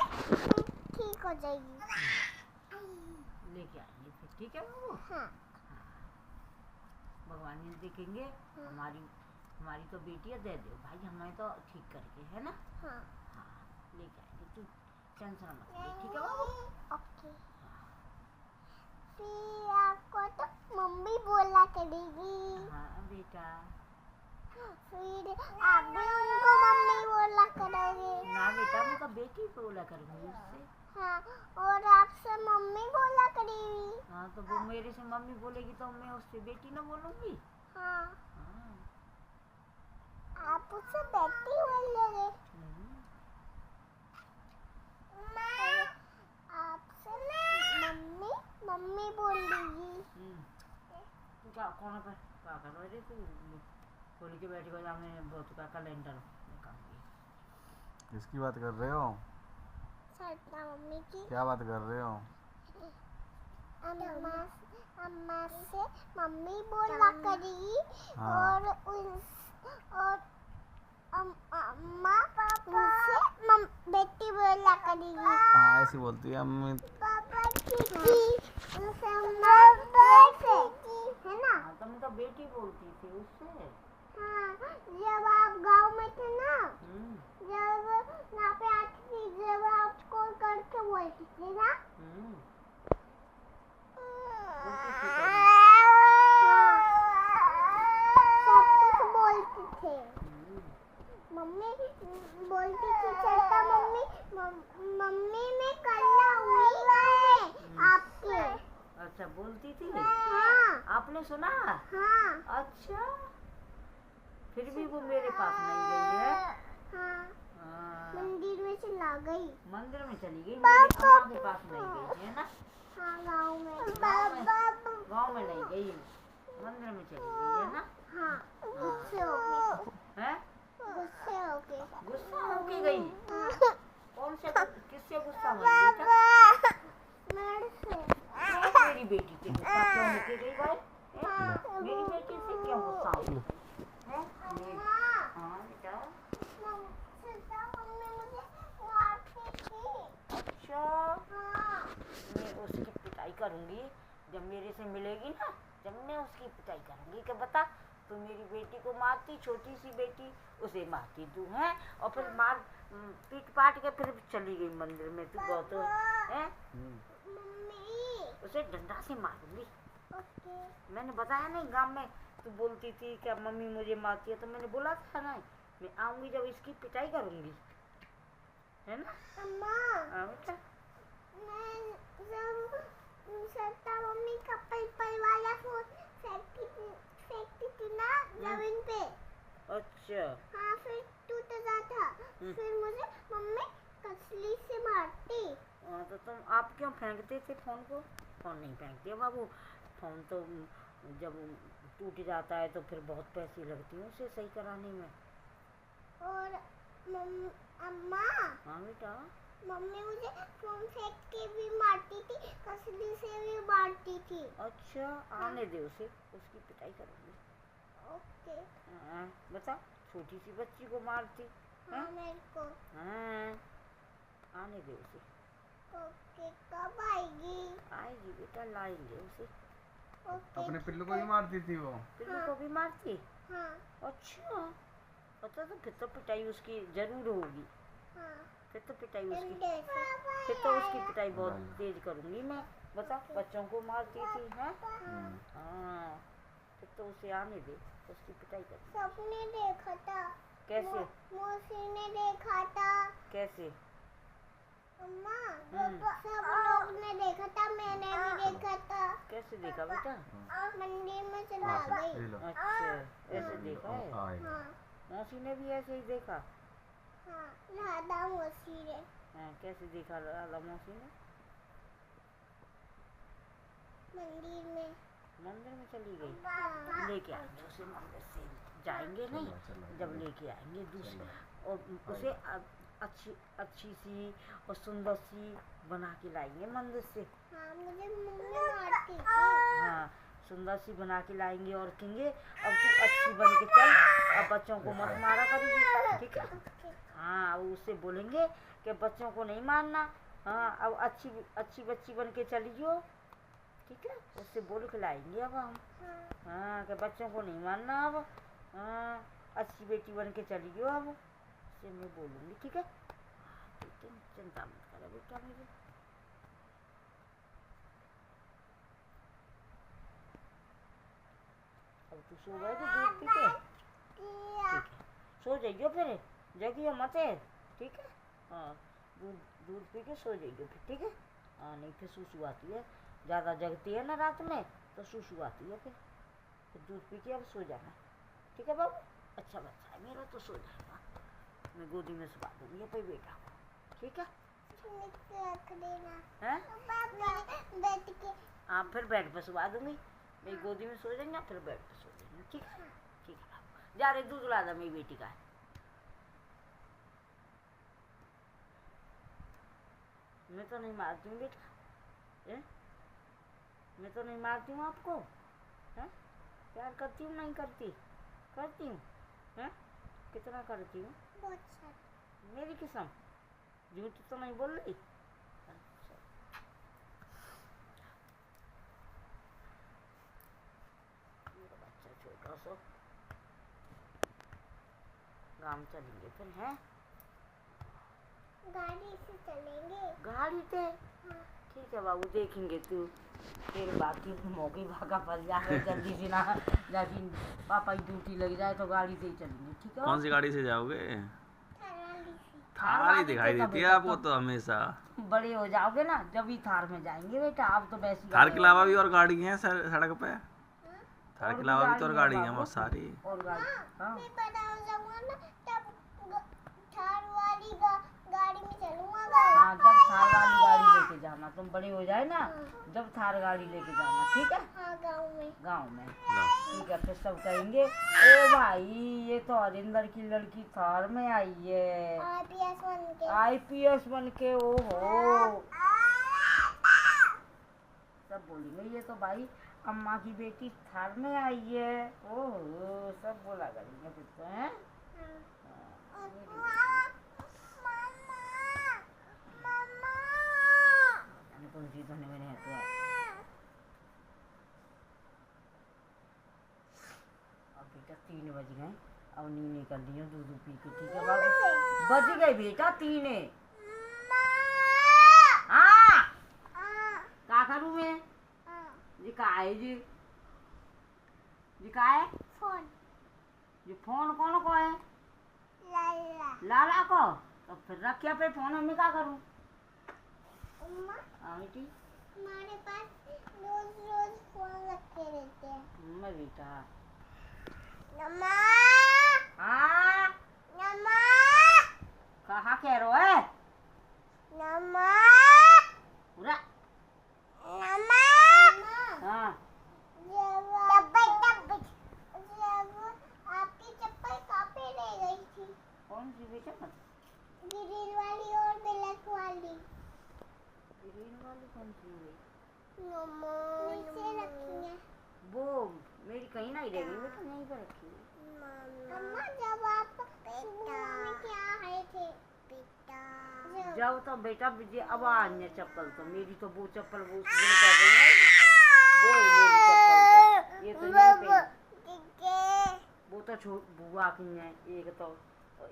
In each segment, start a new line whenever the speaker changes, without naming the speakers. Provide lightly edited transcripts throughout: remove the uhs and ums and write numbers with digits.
ठीक हो जाएगी।
लेके आएंगे फिर, ठीक है बाबू।
हाँ।
भगवान जी देखेंगे हमारी तो बेटी है, दे दो भाई हमें तो ठीक करके, है ना।
हाँ
हाँ लेके आएंगे, तू टेंशन मत ले, ठीक है बाबू।
ओके। फिर आपको तो मम्मी बोला करेगी।
हाँ बेटा।
फिर आप भी उनको मम्मी बोला करोगे।
ना बेटा, मैं तो बेटी बोला करूँगी उससे।
हाँ, और आपसे मम्मी बोला करेगी।
हाँ तो वो मेरे से मम्मी बोलेगी तो मैं उससे बेटी ना बोलूँगी।
हाँ,
हाँ।
आप उससे बेटी बोलोगे। आपसे मम्मी मम्मी बोलेगी।
तू क्या कौन पर क्या कर रहे तू? खोल के बैठ गया, मैं बहुत का कैलेंडर निकालूंगी।
किसकी बात कर रहे हो?
सरिता मम्मी की।
क्या बात कर रहे हो?
अम्मा से मम्मी बोला करेगी।
हाँ।
और अम्मा उनसे बेटी बोला करेगी।
हाँ ऐसी बोलती है अम्मी।
पापा की उनसे अम्मा बेटी है ना।
हाँ तो मैं तो बेटी बोलती थी उससे।
हाँ, जब आप गांव में थे ना, जब यहाँ पे आती थी, जब आप कॉल करके बोलती थी ना। सब कुछ बोलती थे। मम्मी बोलती थी सरिता मम्मी में कल्ला हुई आपके।
अच्छा बोलती थी।
हाँ।
आपने सुना?
हाँ।
अच्छा, फिर भी वो मेरे पास नहीं गई है।
हाँ। मंदिर में चला गई।
मंदिर में चली गई, मेरे अम्मा के पास नहीं गई है ना।
हाँ, गाँव में
नहीं गई, मंदिर में चली गई है ना।
हाँ, गुस्से हो गई।
हैं?
गुस्सा
हो के गई। कौन से किससे गुस्सा हुई बेटा?
मेरे से।
मेरी बेटी से गुस्सा क्यों होके गई भाई? मेरी बेटी से क्यों गुस्सा हुई? हाँ बेटा। अच्छा, मैं उसकी पिटाई करूंगी जब मेरे से मिलेगी ना, जब मैं उसकी पिटाई करूंगी कि बता तू मेरी बेटी को मारती, छोटी सी बेटी उसे मारती तू है, और फिर मार पीट पाट के फिर चली गई मंदिर में। तू बहुत है, उसे डंडा से मारूंगी। मैंने बताया नहीं गांव में तू बोलती थी क्या मम्मी मुझे मारती है, तो मैंने बोला था ना मैं आऊंगी जब इसकी पिटाई करूंगी, है ना।
अम्मा,
बेटा
सरिता मम्मी का पल वाला फोन फेंकती थी ना जमीन पे।
अच्छा।
हाँ, फिर टूट जाता। फिर मुझे मम्मी कसली से मारती।
तो तुम आप क्यों फेंकते थे फोन को? फोन नहीं फेंकते बाबू, फोन तो जब टूट जाता है तो फिर बहुत पैसे लगती हैं उसे सही कराने में।
और अम्मा।
हाँ बेटा।
मम्मी मुझे फोन फेंक के भी मारती थी, कसली से भी मारती थी।
अच्छा, आने दे उसे, उसकी पिटाई करूंगी।
ओके।
बता, छोटी सी बच्ची को मारती।
हाँ, मेरे को।
हाँ, आने दे उसे।
ओके, कब आएगी?
आएगी बेटा, लाएंगे उसे।
ओके।
अपने पिल्लू को भी मारती थी वो?
पिल्लू को भी मारती?
हाँ।
अच्छा, पता तो फिर तो पिटाई उसकी जरूर होगी।
हाँ।
फिर तो पिटाई उसकी, फिर तो उसकी पिटाई बहुत तेज करूंगी मैं। बता, बच्चों को मारती थी है। हाँ, फिर तो उसे आने दे, उसकी पिटाई कर।
सबने देखा था।
कैसे?
मौसी ने देखा था।
कैसे?
अम्मा, सब लोग ने देखा था, मैंने भी देखा था।
कैसे देखा बेटा?
मंदिर में चला गई।
अच्छा, ऐसे देखा है।
हाँ।
मौसी ने भी ऐसे ही देखा?
हाँ, राधा मौसी ने।
हाँ, कैसे देखा राधा मौसी ने? मंदिर में चली गई। लेके आएंगे उसे, मंदिर से जाएंगे नहीं, जब लेके आएंगे दूसरे, और उसे अच्छी सी और सुंदर सी बना के लाएंगे मंदिर से।
हाँ, मुझे मम्मी मारती थी।
हाँ, सुंदर सी बना के लाएंगे और कहेंगे अब तू अच्छी बन के चल, अब बच्चों को मत मारा करेगी, ठीक है। हाँ, अब उससे बोलेंगे कि बच्चों को नहीं मारना। हाँ, अब अच्छी अच्छी बच्ची बन के चलियो, ठीक है। उससे बोल के लाएंगे अब हम। हाँ, कि बच्चों को नहीं मारना अब। हाँ, अच्छी बेटी बन के चलियो अब, उससे मैं बोलूँगी, ठीक है। ठीक है, चिंता मत करो बेटा मेरे। अब तू सो गए तो दूध पी के? ठीक है, सो जाइयो फिर, जगियो मत है, ठीक है। हाँ, दूध दूध पी के सो जाइयो फिर, ठीक है। हाँ, नहीं फिर सूसू आती है, ज़्यादा जगती है ना रात में तो सूसू आती है। फिर दूध पी के अब सो जाना, ठीक है बाबू। अच्छा बच्चा है मेरा, तो सो जाएगा। मैं गोदी में सुला दूँगी अपने बेटा को, ठीक है।
रख देना
हैं?
बैठ के।
हाँ, फिर बेड पर सुला दूँगी। मेरी गोदी में सो जाएंगे, फिर बेड पर सो जाएंगे, ठीक है। ठीक है बाबू, जा रहे दूध ला दो मेरी बेटी का। मैं तो नहीं मारती हूँ बेटा, हैं? मैं तो नहीं मारती हूँ आपको, हैं? प्यार करती हूँ नहीं करती? करती हूँ, हैं? कितना करती हूँ?
बहुत सारा।
मेरी किस्म, झूठ तो नहीं बोल रही। मेरा बच्चा छोटा सा, गाँव चलेंगे फिर, हैं?
गाड़ी से चलेंगे।
गाड़ी से?
हाँ।
ठीक है बाबू, देखेंगे तू फिर बाकी मौके भागा फल जाए जल्दी से ना, जाके पापा की ड्यूटी लग जाए तो गाड़ी से ही चलेंगे, ठीक है।
कौन सी गाड़ी से जाओगे?
थराली से।
थार वाली दिखाई देती है आपको तो हमेशा।
बड़े हो जाओगे ना जब भी थार में जाएंगे बेटा, अब तो वैसी
थार के अलावा भी और गाड़ी है सड़क पे? थार
और
के
भी
अलावा भी तो और
गाड़ी
गाड़ी
है
है बहुत सारी।
और गाड़ी। हाँ,
मैं बड़ा हो जाऊंगा ना तब थार वाली गाड़ी में चलूंगा।
हाँ, जब थार वाली गाड़ी लेके जाना, तुम बड़े हो जाए ना जब थार गाड़ी लेके जाना, ठीक है।
हाँ, गाँव में।
गाँव में,
लो।
ठीक है। फिर सब कहेंगे ओ भाई ये तो हरिंदर की लड़की थार में आई है,
आईपीएस बन के।
आईपीएस बन के। ओहो, सब बोलेंगे ये तो भाई अम्मा की बेटी थार में आई है। ओहो, सब बोला करेंगे फिर तो, हैं? कौन सी धोने में नहीं है। अब बेटा 3 बज गए, अब नींद कर ली हो दूध पी के, ठीक है बाबू। बज गए बेटा 3। हाँ, क्या करूँ मैं? जी का है जी का है
फोन।
जी फोन कौन को है?
लाला।
लाला को। तो फिर रखिया पे फोन, हमें क्या करूँ? हाँ बेटी,
हमारे पास रोज रोज फोन रखे रहते हैं।
मैं बेटा।
नम्मा।
हाँ,
नम्मा।
कहाँ कह रहे हो है?
नम्मा।
पूरा।
नम्मा।
हाँ,
आपकी चप्पल कहाँ पे रह गई थी?
कौन सी बेटा?
ग्रीन वाली और ब्लैक वाली।
ग्रीन वाली कौन सी हुई?
नीचे रखी है।
वो मेरी कहीं नहीं रह गई बेटा, यहीं पर रखी है।
अम्मा जब आप सुबह में क्या आए थे?
जब तो बेटा मुझे अब अन्य चप्पल, तो मेरी तो वो चप्पल वो उस दिन पह गई ना, वो है मेरी चप्पल तो, ये तो नहीं पहनी। वो तो बुआ की है,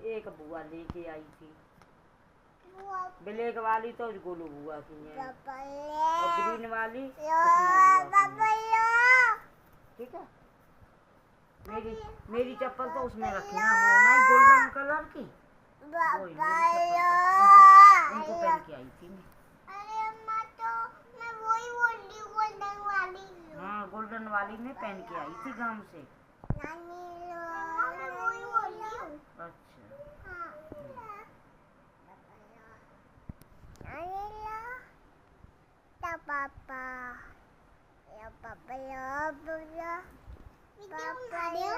एक बुआ लेके आई थी ब्लैक वाली, तो गोलू बुआ की है, और ग्रीन वाली ठीक है। मेरी चप्पल तो उसमें रखी ना, वो ना गोल्डन कलर की, वो ही मेरी चप्पल उनको पहन के आई थी मैं।
अरे अम्मा, तो मैं वही बोल रही हूँ, गोल्डन वाली।
हाँ, गोल्डन वाली में पहन के आई थी गांव से।
नानी लो, मैं वही बोल रही हूँ।
अच्छा,
हाँ। नानी लो, ता पापा, या पापा लो, पापा लो।